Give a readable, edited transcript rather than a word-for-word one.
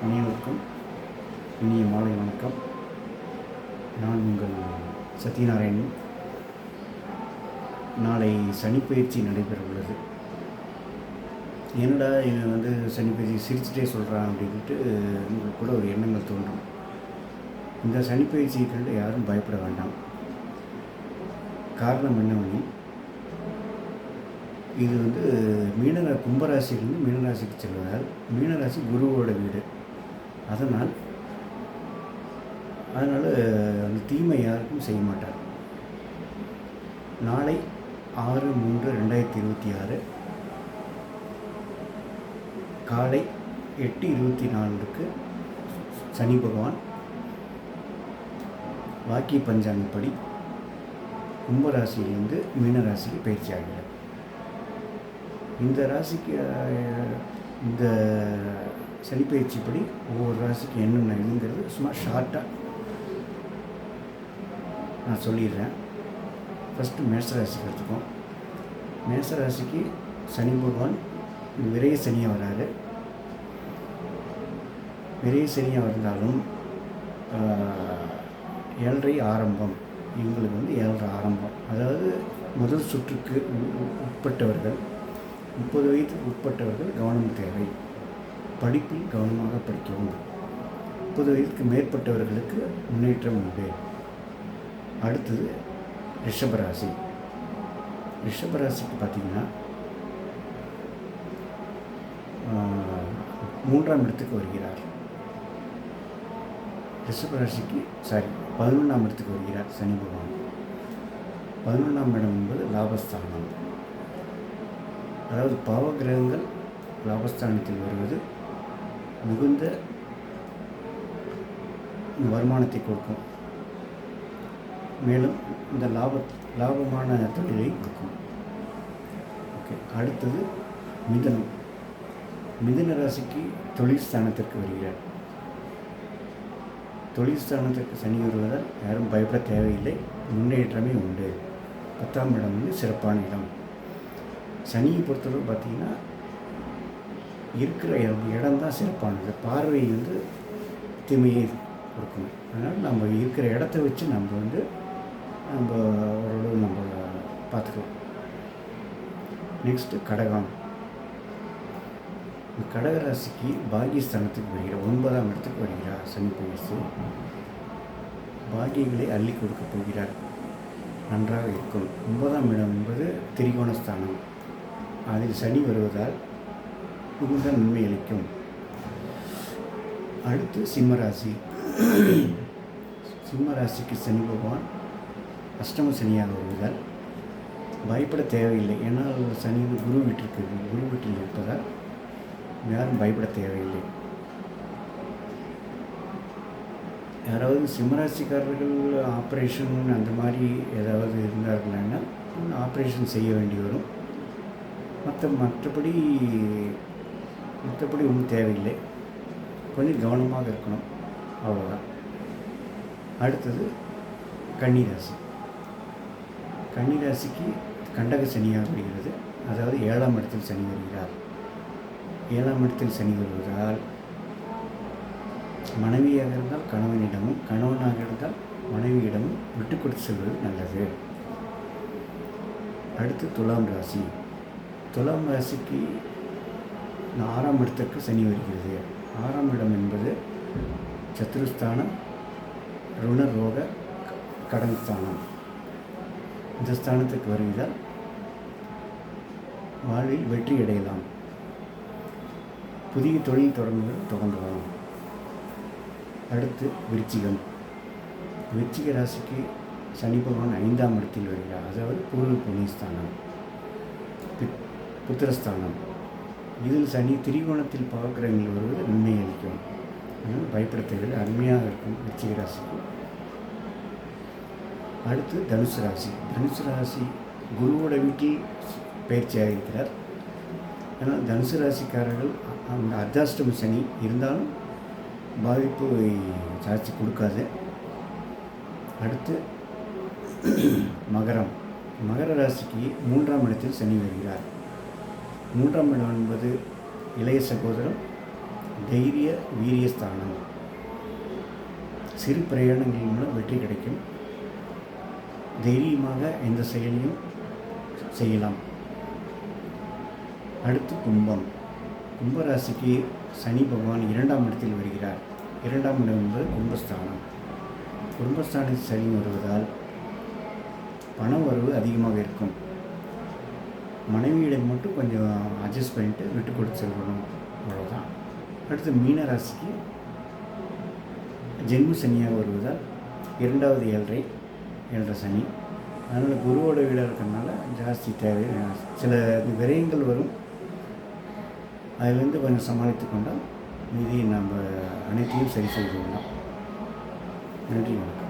அனைவருக்கும் இனிய மாலை வணக்கம். நான் உங்கள் சத்யநாராயணன். நாளை சனிப்பயிற்சி நடைபெற உள்ளது. என்னடா இவன் சனிப்பயிற்சி சிரிச்சுட்டே சொல்கிறான் அப்படின்ட்டு உங்களுக்கு கூட ஒரு எண்ணங்கள் தோன்றும். இந்த சனிப்பயிற்சியை கண்டு யாரும் பயப்பட வேண்டாம். காரணம் என்னவெனில், இது கும்பராசியிலிருந்து மீனராசிக்கு செல்வதால், மீனராசி குருவோட வீடு. அதனால் அந்த தீமை யாருக்கும் செய்ய மாட்டார். நாளை 6/3/2026 காலை 8:24 சனி பகவான் வாக்கிய பஞ்சாங்கப்படி கும்பராசியிலிருந்து மீனராசிக்கு பயிற்சி ஆகிறார். இந்த ராசிக்கு இந்த சனிப்பயிற்சிப்படி ஒவ்வொரு ராசிக்கு என்னென்ன இதுங்கிறது சும்மா ஷார்ட்டாக நான் சொல்லிடுறேன். ஃபஸ்ட்டு மேஷராசிக்கு எடுத்துக்கோம். மேஷராசிக்கு சனி பகவான் விரைய சனியாக வராரு. விரைய சனியாக வந்தாலும் 7.5 ஆரம்பம். இவங்களுக்கு 7.5 ஆரம்பம். அதாவது முதல் சுற்றுக்கு உட்பட்டவர்கள், 30 வயதுக்கு உட்பட்டவர்கள் கவனம் தேவை. படிப்பில் கவனமாக படிக்கவும். 30 வயதுக்கு மேற்பட்டவர்களுக்கு முன்னேற்றம் உண்டு. அடுத்தது ரிஷபராசி. ரிஷபராசிக்கு பார்த்திங்கன்னா 3ஆம் இடத்துக்கு வருகிறார். ரிஷபராசிக்கு 11ஆம் இடத்துக்கு வருகிறார் சனி பகவான். 11ஆம் இடம் என்பது லாபஸ்தானம். அதாவது பாவகிரகங்கள் லாபஸ்தானத்தில் வருவது மிகுந்த வருமானத்தை கொடுக்கும். மேலும் இந்த லாபமான தொழிலை கொடுக்கும். ஓகே. அடுத்தது மிதுனம். மிதுன ராசிக்கு தொழில் ஸ்தானத்திற்கு வருகிறார். தொழில் ஸ்தானத்திற்கு சனி வருவதால் யாரும் பயப்பட தேவையில்லை. முன்னேற்றமே உண்டு. 10ஆம் இடம் சிறப்பான இடம். சனியை பொறுத்தளவு பார்த்திங்கன்னா இருக்கிற இடம்தான் சிறப்பானது. பார்வை தீமையை கொடுக்கும். அதனால் நம்ம இருக்கிற இடத்த வச்சு நம்ம ஓரளவு பார்த்துக்கலாம். நெக்ஸ்ட்டு கடகம். கடகராசிக்கு பாகியஸ்தானத்துக்கு வருகிறார். 9ஆம் இடத்துக்கு வருகிறார் சனி பயிற்சி. பாகியங்களை அள்ளி கொடுக்க போகிறார். நன்றாக இருக்கும். 9ஆம் இடம் என்பது திரிகோணஸ்தானம். அதில் சனி வருவதால் மிகுந்த நன்மை அளிக்கும். அடுத்து சிம்மராசி. சிம்மராசிக்கு சனி பகவான் அஷ்டம சனியாக வருவதால் பயப்பட தேவையில்லை. ஏன்னா சனி குரு வீட்டில் இருப்பதால் யாரும் பயப்பட தேவையில்லை. யாராவது சிம்மராசிக்காரர்கள் ஆப்ரேஷன் அந்த மாதிரி ஏதாவது இருந்தார்கள்னா ஆப்ரேஷன் செய்ய வேண்டி வரும். மற்றபடி ஒன்றும் தேவையில்லை. கொஞ்சம் கவனமாக இருக்கணும், அவ்வளோதான். அடுத்தது கன்னிராசி. கன்னிராசிக்கு கண்டக சனியாக வருகிறது. அதாவது 7ஆம் இடத்தில் சனி வருகிறார். 7ஆம் இடத்தில் சனி வருவதால் மனைவியாக இருந்தால் கணவனிடமும், கணவனாக இருந்தால் மனைவியிடமும் விட்டு கொடுத்து செல்வது நல்லது. அடுத்து துலாம் ராசி. துலாம் ராசிக்கு 6ஆம் இடத்திற்கு சனி வருகிறது. 6ஆம் இடம் என்பது சத்ருஸ்தானம், ருண ரோக கடன் ஸ்தானம். இந்த ஸ்தானத்துக்கு வருவதால் வாழ்வில் வெற்றி அடையலாம். புதிய தொழில் தொடங்கலாம். அடுத்து விருச்சிகம். விருச்சிக ராசிக்கு சனி பகவான் 5ஆம் இடத்தில் வருகிறார். அதாவது பூர்வ புண்ணியஸ்தானம், புத்திரஸ்தானம். இதில் சனி திரிகோணத்தில் பாவகிரகங்கள் வருவது நன்மை அளிக்கும். அதனால் பயப்பட தேவையில்லை. அருமையாக இருக்கும் விருச்சிக ராசிக்கு. அடுத்து தனுசு ராசி. தனுசு ராசி குருவோட வீட்டில் பயிற்சியாக இருக்கிறார். அதனால் தனுசு ராசிக்காரர்கள் அந்த அர்த்தாஷ்டம சனி இருந்தாலும் பாதிப்பு சாட்சி கொடுக்காது. அடுத்து மகரம். மகர ராசிக்கு 3ஆம் இடத்தில் சனி வருகிறார். 3ஆம் இடம் என்பது இளைய சகோதரம், தைரிய வீரியஸ்தானம். சிறு பிரயாணங்கள் மூலம் வெற்றி கிடைக்கும். தைரியமாக எந்த செயலையும் செய்யலாம். அடுத்து கும்பம். கும்பராசிக்கு சனி பகவான் 2ஆம் இடத்தில் வருகிறார். 2ஆம் இடம் என்பது குடும்பஸ்தானம். குடும்பஸ்தானத்தில் சனி வருவதால் பண வரவு அதிகமாக இருக்கும். மனைவியிடம் மட்டும் கொஞ்சம் அட்ஜஸ்ட் பண்ணிட்டு விட்டு கொடுத்து செல்லணும், அவ்வளோதான். அடுத்து மீன ராசிக்கு ஜென்ம சனியாக வருவதால் 2வது ஏழரை சனி. அதனால் குருவோட வீடாக இருக்கிறதுனால ஜாஸ்தி தேவை, சில விரயங்கள் வரும். அதிலிருந்து கொஞ்சம் சமாளித்து கொண்டால் மீதி நம்ம அனைத்தையும் சரி செய்து கொள்ளலாம். நன்றி, வணக்கம்.